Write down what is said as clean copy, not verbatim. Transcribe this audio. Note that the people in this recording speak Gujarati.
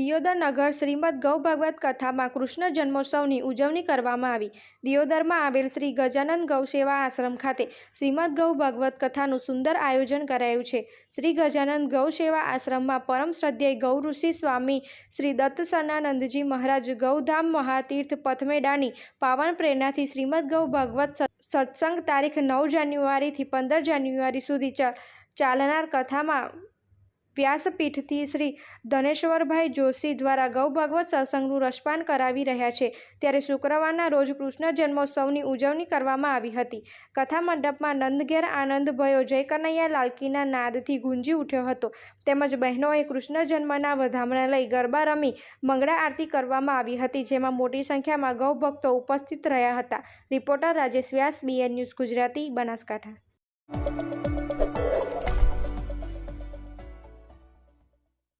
દિયોદર નગર શ્રીમદ ગૌ ભાગવત કથામાં કૃષ્ણ જન્મોત્સવની ઉજવણી કરવામાં આવી। દિયોદરમાં આવેલ શ્રી ગજાનંદ ગૌ સેવા આશ્રમ ખાતે શ્રીમદ ગૌ ભાગવત કથાનું સુંદર આયોજન કરાયું છે। શ્રી ગજાનંદ ગૌ સેવા આશ્રમમાં પરમ શ્રદ્ધેય ગૌ ઋષિ સ્વામી શ્રી દત્તસનાનંદજી મહારાજ ગૌધામ મહાતીર્થ પથમેડાની પાવન પ્રેરણાથી શ્રીમદ ગૌ ભાગવત સત્સંગ તારીખ 9 જાન્યુઆરીથી 15 જાન્યુઆરી સુધી ચાલનાર કથામાં વ્યાસપીઠથી શ્રી ધનેશ્વરભાઈ જોશી દ્વારા ગૌ ભાગવત સત્સંગનું રસપાન કરાવી રહ્યા છે। ત્યારે શુક્રવારના રોજ કૃષ્ણ જન્મોત્સવની ઉજવણી કરવામાં આવી હતી। કથા મંડપમાં નંદઘેર આનંદ ભયો જય કનૈયા લાલકીના નાદથી ગુંજી ઉઠ્યો હતો। તેમજ બહેનોએ કૃષ્ણ જન્મના વધામણા લઈ ગરબા રમી મંગળા આરતી કરવામાં આવી હતી, જેમાં મોટી સંખ્યામાં ગૌ ભક્તો ઉપસ્થિત રહ્યા હતા। રિપોર્ટર રાજેશ વ્યાસ, BN ન્યૂઝ ગુજરાતી, બનાસકાંઠા।